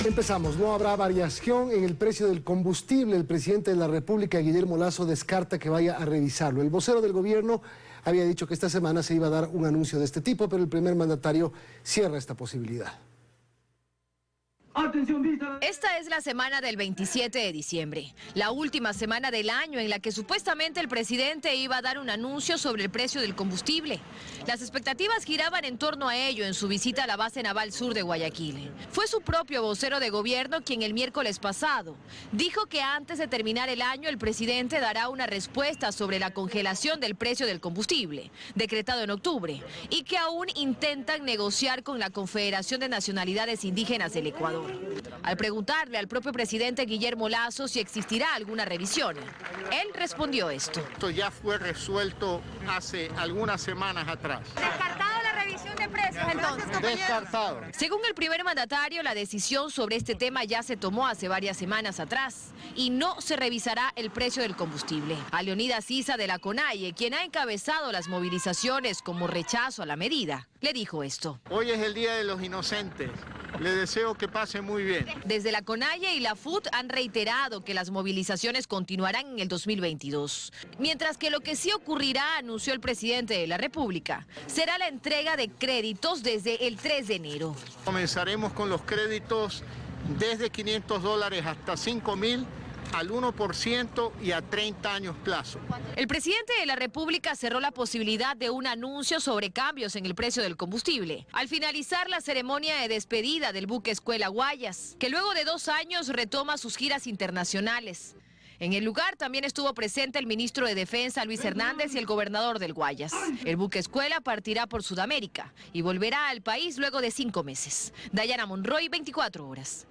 Empezamos. No habrá variación en el precio del combustible. El presidente de la República, Guillermo Lasso, descarta que vaya a revisarlo. El vocero del gobierno había dicho que esta semana se iba a dar un anuncio de este tipo, pero el primer mandatario cierra esta posibilidad. Esta es la semana del 27 de diciembre, la última semana del año en la que supuestamente el presidente iba a dar un anuncio sobre el precio del combustible. Las expectativas giraban en torno a ello en su visita a la base naval sur de Guayaquil. Fue su propio vocero de gobierno quien el miércoles pasado dijo que antes de terminar el año el presidente dará una respuesta sobre la congelación del precio del combustible, decretado en octubre, y que aún intentan negociar con la Confederación de Nacionalidades Indígenas del Ecuador. Al preguntarle al propio presidente Guillermo Lasso si existirá alguna revisión, él respondió esto. Esto ya fue resuelto hace algunas semanas atrás. ¿Descartado la revisión de precios entonces? Descartado. Según el primer mandatario, la decisión sobre este tema ya se tomó hace varias semanas atrás y no se revisará el precio del combustible. A Leonidas Issa de la CONAIE, quien ha encabezado las movilizaciones como rechazo a la medida, le dijo esto. Hoy es el Día de los Inocentes. Le deseo que pase muy bien. Desde la CONAIE y la FUT han reiterado que las movilizaciones continuarán en el 2022. Mientras que lo que sí ocurrirá, anunció el presidente de la República, será la entrega de créditos desde el 3 de enero. Comenzaremos con los créditos desde $500 hasta $5.000 al 1% y a 30 años plazo. El presidente de la República cerró la posibilidad de un anuncio sobre cambios en el precio del combustible al finalizar la ceremonia de despedida del buque Escuela Guayas, que luego de 2 años retoma sus giras internacionales. En el lugar también estuvo presente el ministro de Defensa, Luis Hernández, y el gobernador del Guayas. El buque Escuela partirá por Sudamérica y volverá al país luego de 5 meses. Dayana Monroy, 24 horas.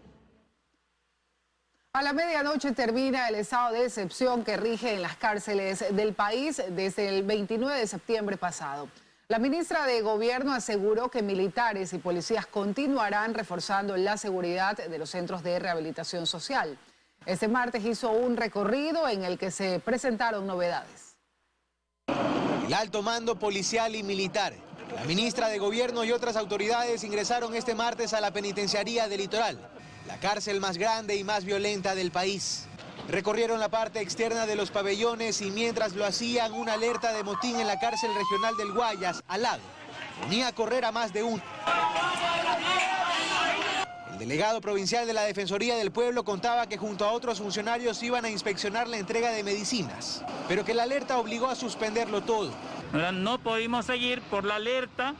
A la medianoche termina el estado de excepción que rige en las cárceles del país desde el 29 de septiembre pasado. La ministra de Gobierno aseguró que militares y policías continuarán reforzando la seguridad de los centros de rehabilitación social. Este martes hizo un recorrido en el que se presentaron novedades. El alto mando policial y militar, la ministra de Gobierno y otras autoridades ingresaron este martes a la penitenciaría del Litoral, la cárcel más grande y más violenta del país. Recorrieron la parte externa de los pabellones y mientras lo hacían, una alerta de motín en la cárcel regional del Guayas, al lado, ponía a correr a más de uno. El delegado provincial de la Defensoría del Pueblo contaba que junto a otros funcionarios iban a inspeccionar la entrega de medicinas, pero que la alerta obligó a suspenderlo todo. No pudimos seguir por la alerta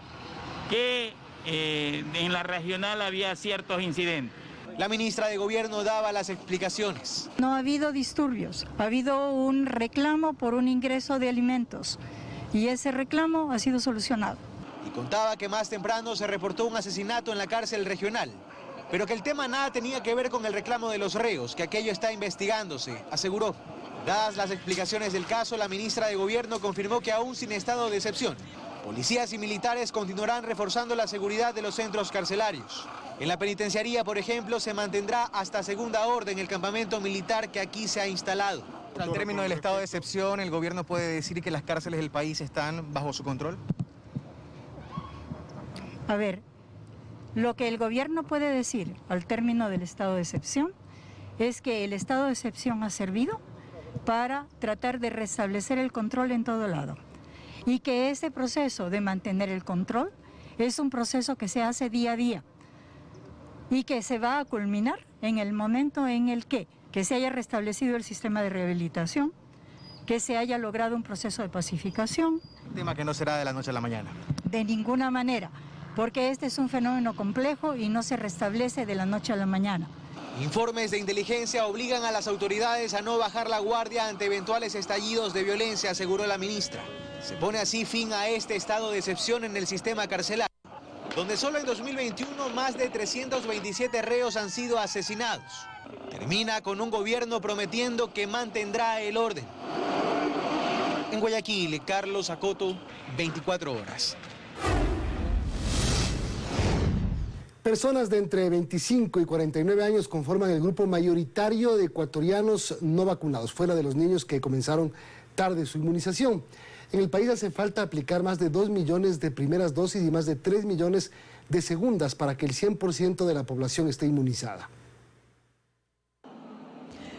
que en la regional había ciertos incidentes. La ministra de Gobierno daba las explicaciones. No ha habido disturbios, ha habido un reclamo por un ingreso de alimentos y ese reclamo ha sido solucionado. Y contaba que más temprano se reportó un asesinato en la cárcel regional, pero que el tema nada tenía que ver con el reclamo de los reos, que aquello está investigándose, aseguró. Dadas las explicaciones del caso, la ministra de Gobierno confirmó que aún sin estado de excepción, policías y militares continuarán reforzando la seguridad de los centros carcelarios. En la penitenciaría, por ejemplo, se mantendrá hasta segunda orden el campamento militar que aquí se ha instalado. Al término del estado de excepción, ¿el gobierno puede decir que las cárceles del país están bajo su control? A ver, lo que el gobierno puede decir al término del estado de excepción es que el estado de excepción ha servido para tratar de restablecer el control en todo lado y que ese proceso de mantener el control es un proceso que se hace día a día y que se va a culminar en el momento en el que se haya restablecido el sistema de rehabilitación, que se haya logrado un proceso de pacificación. Un tema que no será de la noche a la mañana. De ninguna manera, porque este es un fenómeno complejo y no se restablece de la noche a la mañana. Informes de inteligencia obligan a las autoridades a no bajar la guardia ante eventuales estallidos de violencia, aseguró la ministra. Se pone así fin a este estado de excepción en el sistema carcelario, donde solo en 2021 más de 327 reos han sido asesinados. Termina con un gobierno prometiendo que mantendrá el orden. En Guayaquil, Carlos Acoto, 24 horas. Personas de entre 25 y 49 años conforman el grupo mayoritario de ecuatorianos no vacunados, fuera de los niños que comenzaron tarde su inmunización. En el país hace falta aplicar más de 2 millones de primeras dosis y más de 3 millones de segundas para que el 100% de la población esté inmunizada.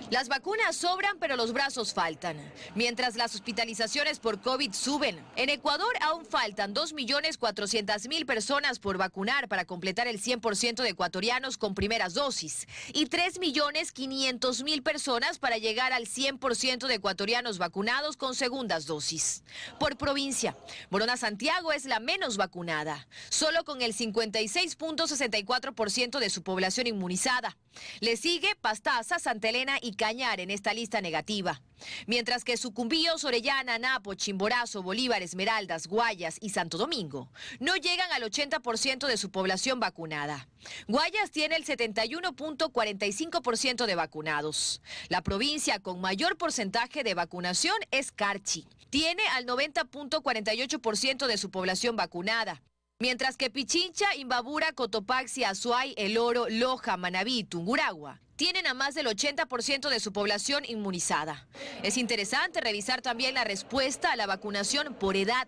Las vacunas sobran, pero los brazos faltan. Mientras las hospitalizaciones por COVID suben, en Ecuador aún faltan 2.400.000 personas por vacunar para completar el 100% de ecuatorianos con primeras dosis y 3.500.000 personas para llegar al 100% de ecuatorianos vacunados con segundas dosis. Por provincia, Morona Santiago es la menos vacunada, solo con el 56.64% de su población inmunizada. Le sigue Pastaza, Santa Elena y Cañar en esta lista negativa. Mientras que Sucumbíos, Orellana, Napo, Chimborazo, Bolívar, Esmeraldas, Guayas y Santo Domingo no llegan al 80% de su población vacunada. Guayas tiene el 71.45% de vacunados. La provincia con mayor porcentaje de vacunación es Carchi. Tiene al 90.48% de su población vacunada. Mientras que Pichincha, Imbabura, Cotopaxi, Azuay, El Oro, Loja, Manabí y Tungurahua tienen a más del 80% de su población inmunizada. Es interesante revisar también la respuesta a la vacunación por edad.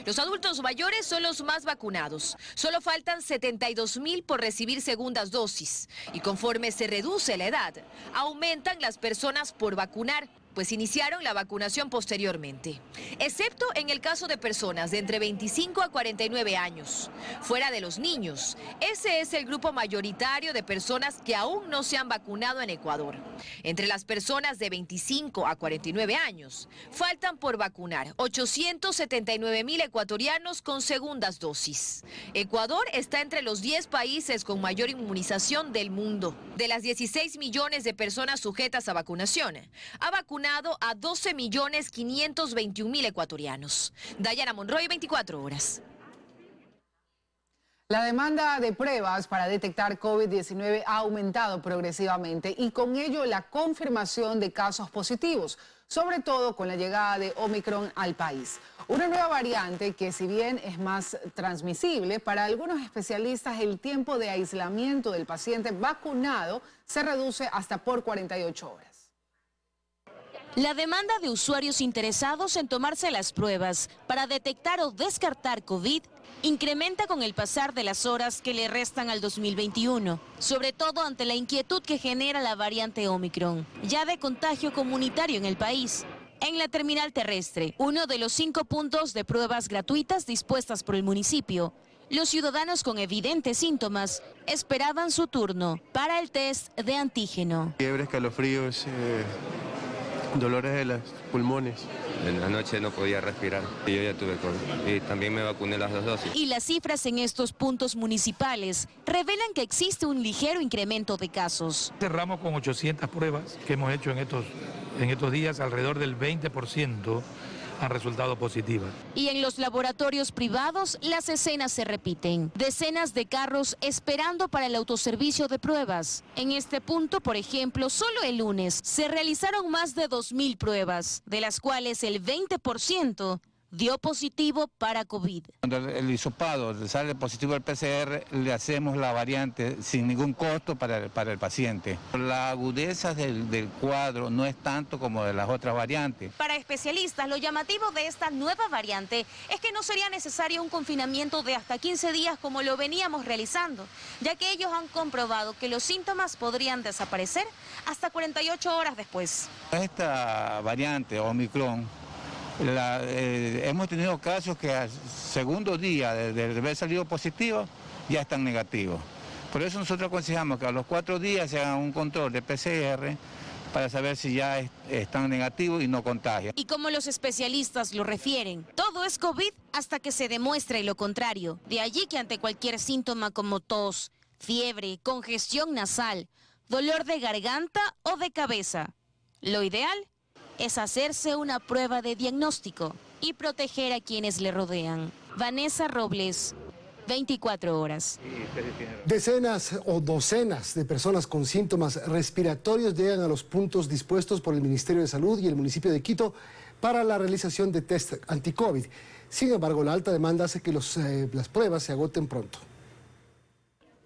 Los adultos mayores son los más vacunados. Solo faltan 72.000 por recibir segundas dosis. Y conforme se reduce la edad, aumentan las personas por vacunar, pues iniciaron la vacunación posteriormente, excepto en el caso de personas de entre 25 a 49 años. Fuera de los niños, ese es el grupo mayoritario de personas que aún no se han vacunado en Ecuador. Entre las personas de 25 a 49 años, faltan por vacunar 879.000 ecuatorianos con segundas dosis. Ecuador está entre los 10 países con mayor inmunización del mundo. De las 16 millones de personas sujetas a vacunación, ha vacunado a 12.521.000 ecuatorianos. Dayana Monroy, 24 horas. La demanda de pruebas para detectar COVID-19 ha aumentado progresivamente y con ello la confirmación de casos positivos, sobre todo con la llegada de Omicron al país. Una nueva variante que, si bien es más transmisible, para algunos especialistas el tiempo de aislamiento del paciente vacunado se reduce hasta por 48 horas. La demanda de usuarios interesados en tomarse las pruebas para detectar o descartar COVID incrementa con el pasar de las horas que le restan al 2021, sobre todo ante la inquietud que genera la variante Omicron, ya de contagio comunitario en el país. En la terminal terrestre, uno de los 5 puntos de pruebas gratuitas dispuestas por el municipio, los ciudadanos con evidentes síntomas esperaban su turno para el test de antígeno. Fiebre, escalofríos, dolores de los pulmones. En la noche no podía respirar y yo ya tuve COVID y también me vacuné las 2 dosis. Y las cifras en estos puntos municipales revelan que existe un ligero incremento de casos. Cerramos con 800 pruebas que hemos hecho en estos días, alrededor del 20% han resultado positivas. Y en los laboratorios privados las escenas se repiten. Decenas de carros esperando para el autoservicio de pruebas. En este punto, por ejemplo, solo el lunes se realizaron más de 2.000 pruebas, de las cuales el 20% dio positivo para COVID. Cuando el hisopado sale positivo el PCR, le hacemos la variante sin ningún costo para el paciente. La agudeza del cuadro no es tanto como de las otras variantes. Para especialistas, lo llamativo de esta nueva variante es que no sería necesario un confinamiento de hasta 15 días como lo veníamos realizando, ya que ellos han comprobado que los síntomas podrían desaparecer hasta 48 horas después. Esta variante Omicron, hemos tenido casos que al segundo día de haber salido positivo ya están negativos. Por eso nosotros aconsejamos que a los 4 días se haga un control de PCR para saber si ya están negativos y no contagian. Y como los especialistas lo refieren, todo es COVID hasta que se demuestre lo contrario. De allí que ante cualquier síntoma como tos, fiebre, congestión nasal, dolor de garganta o de cabeza, lo ideal es hacerse una prueba de diagnóstico y proteger a quienes le rodean. Vanessa Robles, 24 horas. Decenas o docenas de personas con síntomas respiratorios llegan a los puntos dispuestos por el Ministerio de Salud y el municipio de Quito para la realización de test anti-COVID. Sin embargo, la alta demanda hace que las pruebas se agoten pronto.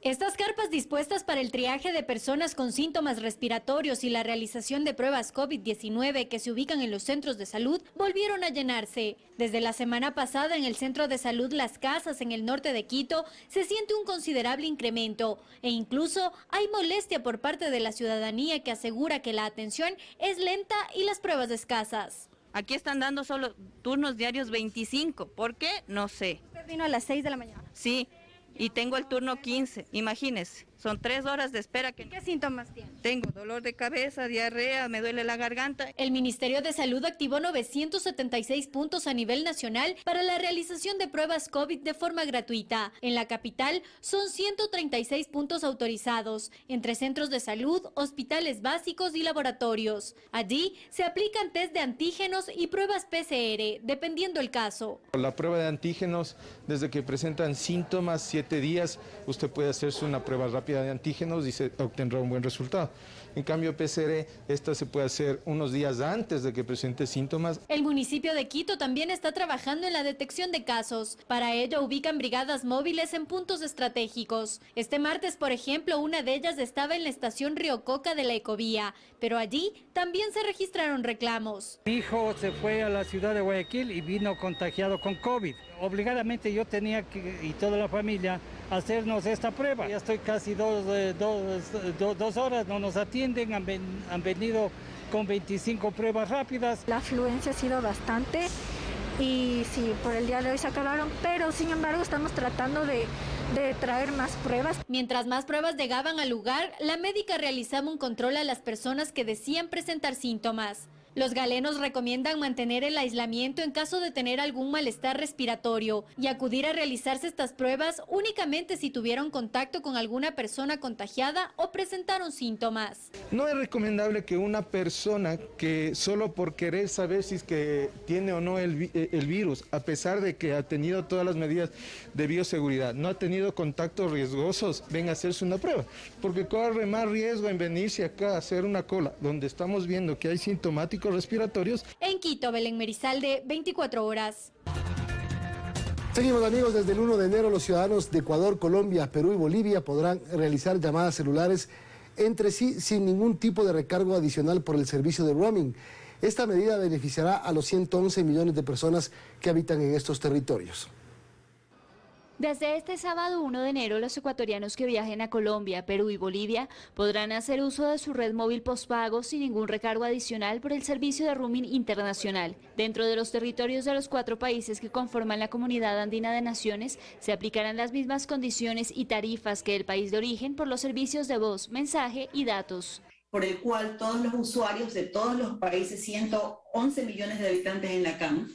Estas carpas dispuestas para el triaje de personas con síntomas respiratorios y la realización de pruebas COVID-19 que se ubican en los centros de salud volvieron a llenarse. Desde la semana pasada en el Centro de Salud Las Casas en el norte de Quito se siente un considerable incremento e incluso hay molestia por parte de la ciudadanía que asegura que la atención es lenta y las pruebas escasas. Aquí están dando solo turnos diarios 25. ¿Por qué? No sé. ¿Usted vino a las 6 de la mañana? Sí. Y tengo el turno 15, imagínense, son 3 horas de espera. ¿Qué síntomas tiene? Tengo dolor de cabeza, diarrea, me duele la garganta. El Ministerio de Salud activó 976 puntos a nivel nacional para la realización de pruebas COVID de forma gratuita. En la capital son 136 puntos autorizados, entre centros de salud, hospitales básicos y laboratorios. Allí se aplican test de antígenos y pruebas PCR, dependiendo el caso. La prueba de antígenos, desde que presentan síntomas, 7 días, usted puede hacerse una prueba rápida de antígenos y se obtendrá un buen resultado. En cambio, PCR, esta se puede hacer unos días antes de que presente síntomas. El municipio de Quito también está trabajando en la detección de casos. Para ello, ubican brigadas móviles en puntos estratégicos. Este martes, por ejemplo, una de ellas estaba en la estación Río Coca de la Ecovía, pero allí también se registraron reclamos. Mi hijo se fue a la ciudad de Guayaquil y vino contagiado con COVID. Obligadamente yo tenía que, y toda la familia, hacernos esta prueba. Ya estoy casi dos horas, no nos atienden, han venido con 25 pruebas rápidas. La afluencia ha sido bastante y sí, por el día de hoy se acabaron, pero sin embargo estamos tratando de traer más pruebas. Mientras más pruebas llegaban al lugar, la médica realizaba un control a las personas que decían presentar síntomas. Los galenos recomiendan mantener el aislamiento en caso de tener algún malestar respiratorio y acudir a realizarse estas pruebas únicamente si tuvieron contacto con alguna persona contagiada o presentaron síntomas. No es recomendable que una persona que solo por querer saber si es que tiene o no el virus, a pesar de que ha tenido todas las medidas de bioseguridad, no ha tenido contactos riesgosos, venga a hacerse una prueba, porque corre más riesgo en venirse acá a hacer una cola, donde estamos viendo que hay sintomáticos respiratorios. En Quito, Belén Merizalde, 24 horas. Seguimos, amigos. Desde el 1 de enero los ciudadanos de Ecuador, Colombia, Perú y Bolivia podrán realizar llamadas celulares entre sí sin ningún tipo de recargo adicional por el servicio de roaming. Esta medida beneficiará a los 111 millones de personas que habitan en estos territorios. Desde este sábado 1 de enero, los ecuatorianos que viajen a Colombia, Perú y Bolivia podrán hacer uso de su red móvil postpago sin ningún recargo adicional por el servicio de roaming internacional. Dentro de los territorios de los 4 países que conforman la Comunidad Andina de Naciones, se aplicarán las mismas condiciones y tarifas que el país de origen por los servicios de voz, mensaje y datos. Por el cual todos los usuarios de todos los países, 111 millones de habitantes en la CAM,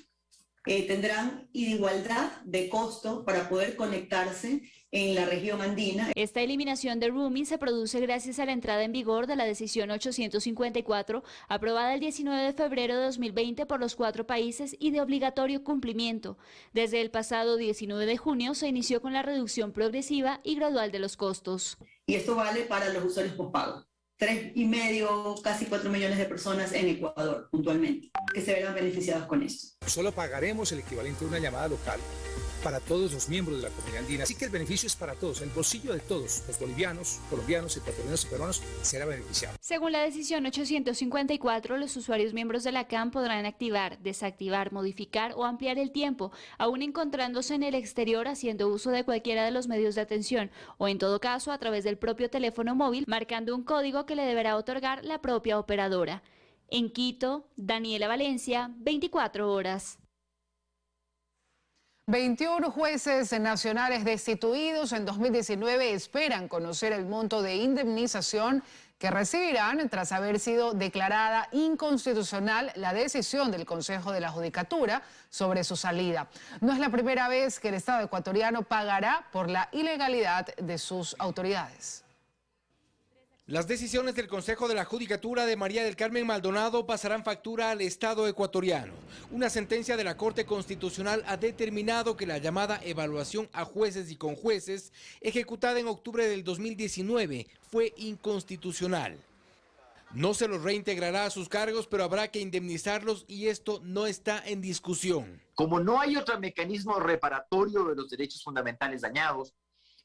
tendrán igualdad de costo para poder conectarse en la región andina. Esta eliminación de roaming se produce gracias a la entrada en vigor de la decisión 854, aprobada el 19 de febrero de 2020 por los 4 países y de obligatorio cumplimiento. Desde el pasado 19 de junio se inició con la reducción progresiva y gradual de los costos. Y esto vale para los usuarios postpago. 3,5, casi 4 millones de personas en Ecuador, puntualmente, que se verán beneficiados con esto. Solo pagaremos el equivalente a una llamada local para todos los miembros de la comunidad andina. Así que el beneficio es para todos, el bolsillo de todos, los bolivianos, colombianos, ecuatorianos y peruanos será beneficiado. Según la decisión 854, los usuarios miembros de la CAM podrán activar, desactivar, modificar o ampliar el tiempo, aún encontrándose en el exterior haciendo uso de cualquiera de los medios de atención o en todo caso a través del propio teléfono móvil, marcando un código que le deberá otorgar la propia operadora. En Quito, Daniela Valencia, 24 horas. 21 jueces nacionales destituidos en 2019 esperan conocer el monto de indemnización que recibirán tras haber sido declarada inconstitucional la decisión del Consejo de la Judicatura sobre su salida. No es la primera vez que el Estado ecuatoriano pagará por la ilegalidad de sus autoridades. Las decisiones del Consejo de la Judicatura de María del Carmen Maldonado pasarán factura al Estado ecuatoriano. Una sentencia de la Corte Constitucional ha determinado que la llamada evaluación a jueces y conjueces, ejecutada en octubre del 2019, fue inconstitucional. No se los reintegrará a sus cargos, pero habrá que indemnizarlos y esto no está en discusión. Como no hay otro mecanismo reparatorio de los derechos fundamentales dañados,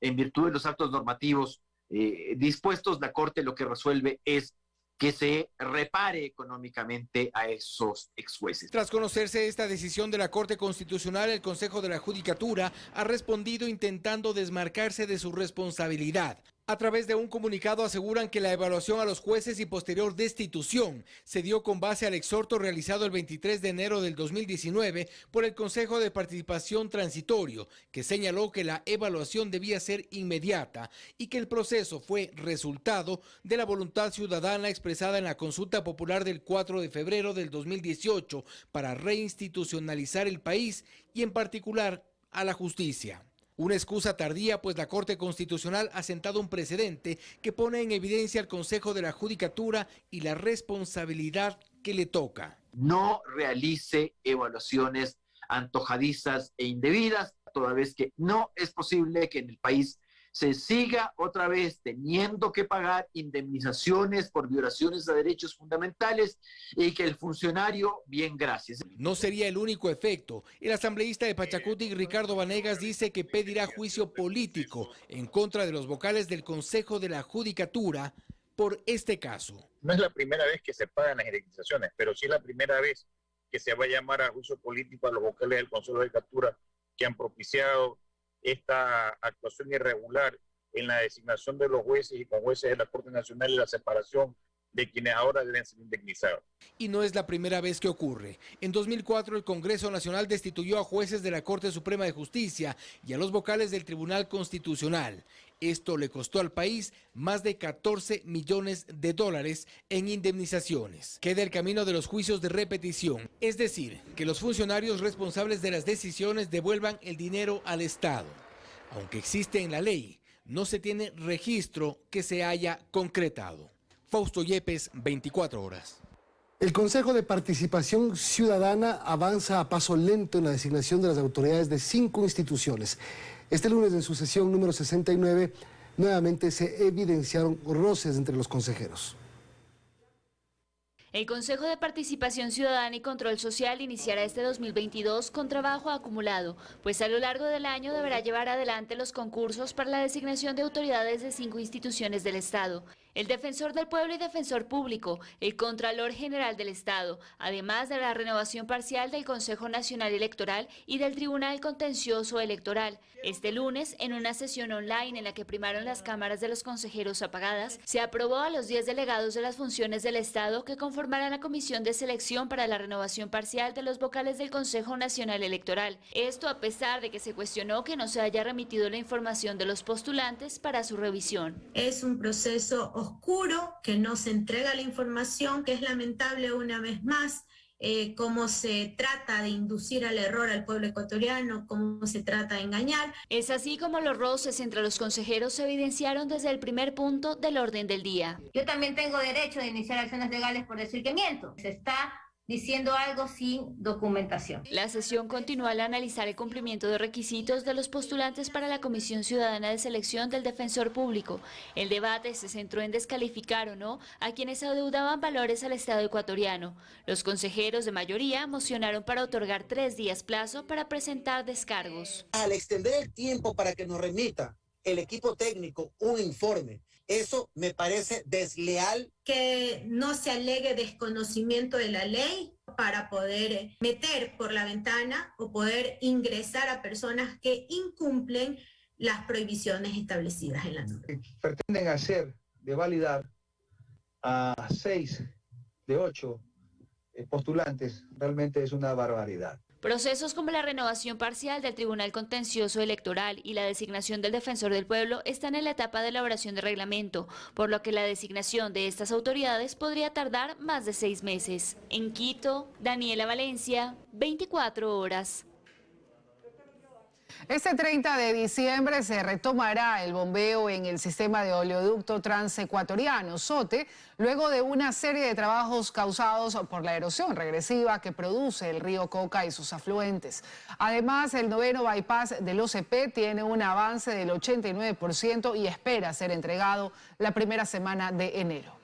en virtud de los actos normativos dispuestos, la Corte lo que resuelve es que se repare económicamente a esos ex jueces. Tras conocerse esta decisión de la Corte Constitucional, el Consejo de la Judicatura ha respondido intentando desmarcarse de su responsabilidad. A través de un comunicado aseguran que la evaluación a los jueces y posterior destitución se dio con base al exhorto realizado el 23 de enero del 2019 por el Consejo de Participación Transitorio, que señaló que la evaluación debía ser inmediata y que el proceso fue resultado de la voluntad ciudadana expresada en la consulta popular del 4 de febrero del 2018 para reinstitucionalizar el país y en particular a la justicia. Una excusa tardía, pues la Corte Constitucional ha sentado un precedente que pone en evidencia al Consejo de la Judicatura y la responsabilidad que le toca. No realice evaluaciones antojadizas e indebidas, toda vez que no es posible que en el país se siga otra vez teniendo que pagar indemnizaciones por violaciones a derechos fundamentales y que el funcionario, bien, gracias. No sería el único efecto. El asambleísta de Pachacuti, Ricardo Vanegas, dice que pedirá juicio político en contra de los vocales del Consejo de la Judicatura por este caso. No es la primera vez que se pagan las indemnizaciones, pero sí es la primera vez que se va a llamar a juicio político a los vocales del Consejo de la Judicatura que han propiciado esta actuación irregular en la designación de los jueces y con jueces de la Corte Nacional y la separación de quienes ahora deben ser indemnizados. Y no es la primera vez que ocurre. En 2004 el Congreso Nacional destituyó a jueces de la Corte Suprema de Justicia y a los vocales del Tribunal Constitucional. Esto le costó al país más de 14 millones de dólares en indemnizaciones. Queda el camino de los juicios de repetición, es decir, que los funcionarios responsables de las decisiones devuelvan el dinero al Estado. Aunque existe en la ley, no se tiene registro que se haya concretado. Fausto Yepes, 24 horas. El Consejo de Participación Ciudadana avanza a paso lento en la designación de las autoridades de 5 instituciones. Este lunes, en su sesión número 69, nuevamente se evidenciaron roces entre los consejeros. El Consejo de Participación Ciudadana y Control Social iniciará este 2022 con trabajo acumulado, pues a lo largo del año deberá llevar adelante los concursos para la designación de autoridades de 5 instituciones del Estado. El Defensor del Pueblo y Defensor Público, el Contralor General del Estado, además de la renovación parcial del Consejo Nacional Electoral y del Tribunal Contencioso Electoral. Este lunes, en una sesión online en la que primaron las cámaras de los consejeros apagadas, se aprobó a los 10 delegados de las funciones del Estado que conformarán la comisión de selección para la renovación parcial de los vocales del Consejo Nacional Electoral. Esto a pesar de que se cuestionó que no se haya remitido la información de los postulantes para su revisión. Es un proceso oscuro, que no se entrega la información, que es lamentable una vez más, cómo se trata de inducir al error al pueblo ecuatoriano, cómo se trata de engañar. Es así como los roces entre los consejeros se evidenciaron desde el primer punto del orden del día. Yo también tengo derecho de iniciar acciones legales por decir que miento. Se está diciendo algo sin documentación. La sesión continúa al analizar el cumplimiento de requisitos de los postulantes para la Comisión Ciudadana de Selección del Defensor Público. El debate se centró en descalificar o no a quienes adeudaban valores al Estado ecuatoriano. Los consejeros de mayoría mocionaron para otorgar 3 días plazo para presentar descargos. Al extender el tiempo para que nos remita el equipo técnico un informe, eso me parece desleal. Que no se alegue desconocimiento de la ley para poder meter por la ventana o poder ingresar a personas que incumplen las prohibiciones establecidas en la norma. Pretenden hacer de validar a 6 de 8 postulantes, realmente es una barbaridad. Procesos como la renovación parcial del Tribunal Contencioso Electoral y la designación del Defensor del Pueblo están en la etapa de elaboración de reglamento, por lo que la designación de estas autoridades podría tardar más de 6 meses. En Quito, Daniela Valencia, 24 horas. Este 30 de diciembre se retomará el bombeo en el sistema de oleoducto transecuatoriano, SOTE, luego de una serie de trabajos causados por la erosión regresiva que produce el río Coca y sus afluentes. Además, el 9º bypass del OCP tiene un avance del 89% y espera ser entregado la primera semana de enero.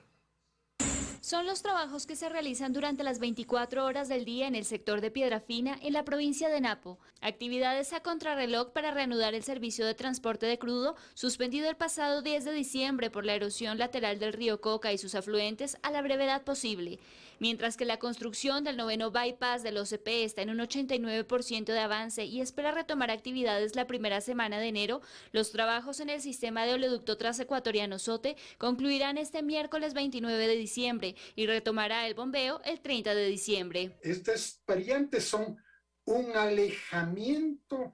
son los trabajos que se realizan durante las 24 horas del día en el sector de Piedrafina, en la provincia de Napo. Actividades a contrarreloj para reanudar el servicio de transporte de crudo, suspendido el pasado 10 de diciembre por la erosión lateral del río Coca y sus afluentes, a la brevedad posible. Mientras que la construcción del 9º bypass del OCP está en un 89% de avance y espera retomar actividades la primera semana de enero, los trabajos en el sistema de oleoducto transecuatoriano SOTE concluirán este miércoles 29 de diciembre y retomará el bombeo el 30 de diciembre. Estas variantes son un alejamiento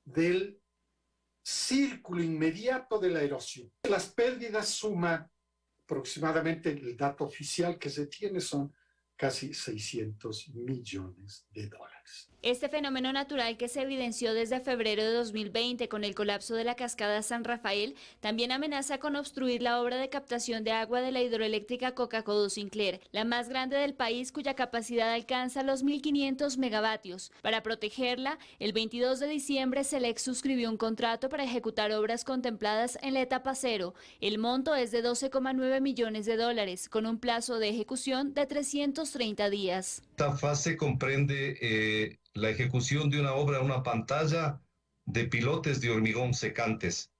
del círculo inmediato de la erosión. Las pérdidas suman aproximadamente, el dato oficial que se tiene son casi 600 millones de dólares. Este fenómeno natural, que se evidenció desde febrero de 2020 con el colapso de la cascada San Rafael, también amenaza con obstruir la obra de captación de agua de la hidroeléctrica Coca-Codo-Sinclair, la más grande del país, cuya capacidad alcanza los 1.500 megavatios. Para protegerla, el 22 de diciembre SELEC suscribió un contrato para ejecutar obras contempladas en la etapa 0. El monto es de 12,9 millones de dólares, con un plazo de ejecución de 330 días. Esta fase comprende la ejecución de una obra, una pantalla de pilotes de hormigón secantes.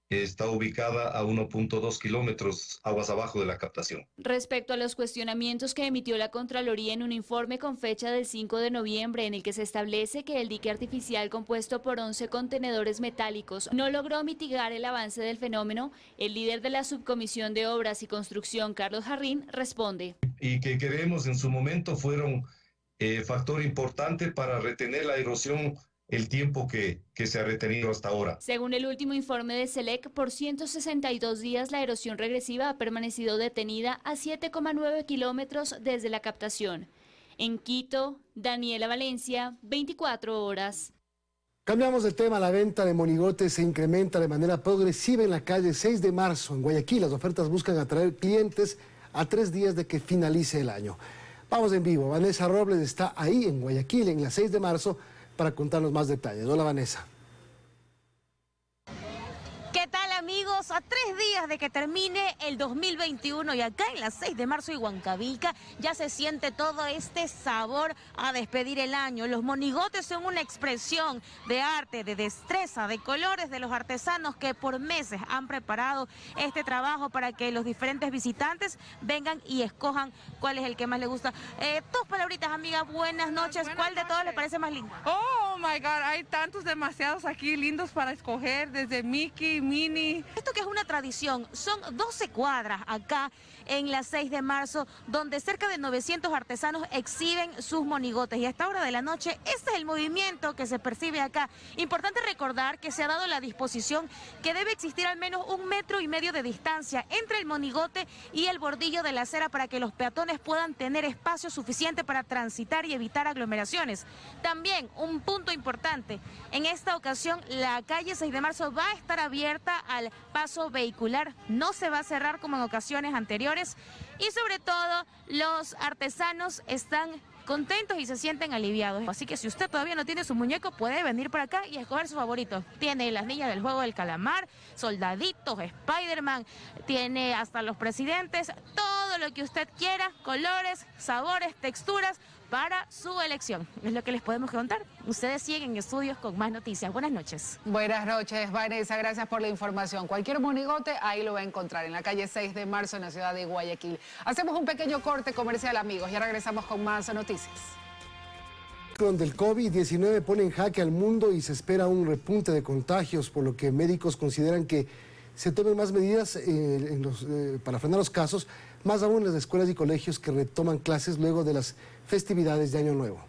Está ubicada a 1.2 kilómetros aguas abajo de la captación. Respecto a los cuestionamientos que emitió la Contraloría en un informe con fecha del 5 de noviembre en el que se establece que el dique artificial compuesto por 11 contenedores metálicos no logró mitigar el avance del fenómeno, el líder de la Subcomisión de Obras y Construcción, Carlos Jarrín, responde. Y que creemos en su momento fueron factor importante para retener la erosión el tiempo que se ha retenido hasta ahora. Según el último informe de SELEC, por 162 días la erosión regresiva ha permanecido detenida a 7,9 kilómetros desde la captación. En Quito, Daniela Valencia, 24 horas. Cambiamos de tema. La venta de monigotes se incrementa de manera progresiva en la calle 6 de marzo, en Guayaquil. Las ofertas buscan atraer clientes a 3 días de que finalice el año. Vamos en vivo. Vanessa Robles está ahí en Guayaquil, en la 6 de marzo, para contarnos más detalles. Hola, Vanessa. ¿Qué tal, amigos? A 3 días de que termine el 2021 y acá en la 6 de marzo y Huancavilca ya se siente todo este sabor a despedir el año. Los monigotes son una expresión de arte, de destreza, de colores de los artesanos que por meses han preparado este trabajo para que los diferentes visitantes vengan y escojan cuál es el que más les gusta. 2 palabritas, amiga, buenas noches. ¿Cuál de todos les parece más lindo? Oh my God, hay tantos, demasiados aquí lindos para escoger, desde Mickey, Minnie. Esto que es una tradición, son 12 cuadras acá en la 6 de marzo, donde cerca de 900 artesanos exhiben sus monigotes. Y a esta hora de la noche, este es el movimiento que se percibe acá. Importante recordar que se ha dado la disposición que debe existir al menos 1,5 metros de distancia entre el monigote y el bordillo de la acera para que los peatones puedan tener espacio suficiente para transitar y evitar aglomeraciones. También un punto importante, en esta ocasión la calle 6 de marzo va a estar abierta al paso vehicular, no se va a cerrar como en ocasiones anteriores y sobre todo los artesanos están contentos y se sienten aliviados. Así que si usted todavía no tiene su muñeco, puede venir por acá y escoger su favorito. Tiene las niñas del juego del calamar, soldaditos, Spider-Man, tiene hasta los presidentes, todo lo que usted quiera, colores, sabores, texturas, para su elección. Es lo que les podemos contar. Ustedes siguen en estudios con más noticias. Buenas noches. Buenas noches, Vanessa. Gracias por la información. Cualquier monigote ahí lo va a encontrar en la calle 6 de marzo en la ciudad de Guayaquil. Hacemos un pequeño corte comercial, amigos. Ya regresamos con más noticias. Del COVID-19 pone en jaque al mundo y se espera un repunte de contagios, por lo que médicos consideran que se tomen más medidas para frenar los casos, más aún en las escuelas y colegios que retoman clases luego de las festividades de Año Nuevo.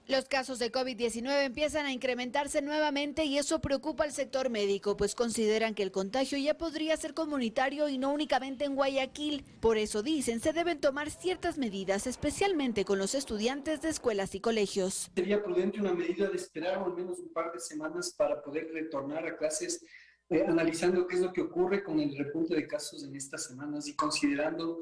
Los casos de COVID-19 empiezan a incrementarse nuevamente y eso preocupa al sector médico, pues consideran que el contagio ya podría ser comunitario y no únicamente en Guayaquil. Por eso dicen se deben tomar ciertas medidas, especialmente con los estudiantes de escuelas y colegios. Sería prudente una medida de esperar al menos un par de semanas para poder retornar a clases, analizando qué es lo que ocurre con el repunte de casos en estas semanas y considerando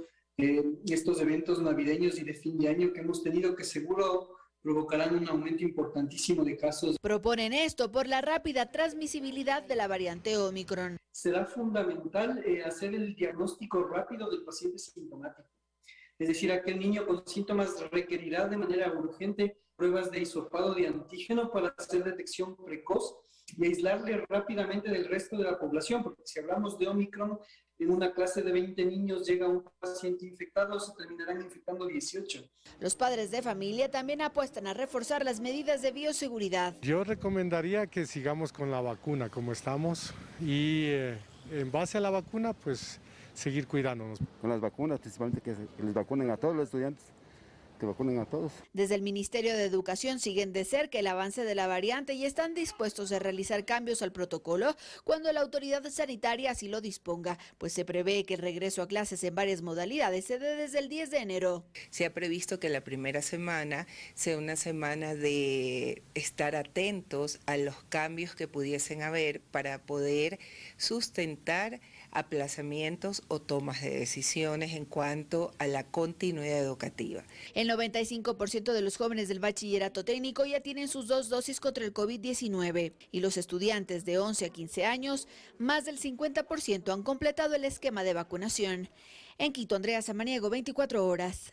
estos eventos navideños y de fin de año que hemos tenido, que seguro provocarán un aumento importantísimo de casos. Proponen esto por la rápida transmisibilidad de la variante Omicron. Será fundamental hacer el diagnóstico rápido del paciente sintomático. Es decir, aquel niño con síntomas requerirá de manera urgente pruebas de hisopado de antígeno para hacer detección precoz y aislarle rápidamente del resto de la población, porque si hablamos de Omicron, en una clase de 20 niños llega un paciente infectado, se terminarán infectando 18. Los padres de familia también apuestan a reforzar las medidas de bioseguridad. Yo recomendaría que sigamos con la vacuna como estamos y en base a la vacuna, pues seguir cuidándonos. Con las vacunas, principalmente que les vacunen a todos los estudiantes, que vacunen a todos. Desde el Ministerio de Educación siguen de cerca el avance de la variante y están dispuestos a realizar cambios al protocolo cuando la autoridad sanitaria así lo disponga, pues se prevé que el regreso a clases en varias modalidades se dé desde el 10 de enero. Se ha previsto que la primera semana sea una semana de estar atentos a los cambios que pudiesen haber para poder sustentar aplazamientos o tomas de decisiones en cuanto a la continuidad educativa. El 95% de los jóvenes del bachillerato técnico ya tienen sus 2 dosis contra el COVID-19 y los estudiantes de 11 a 15 años, más del 50% han completado el esquema de vacunación. En Quito, Andrea Samaniego, 24 horas.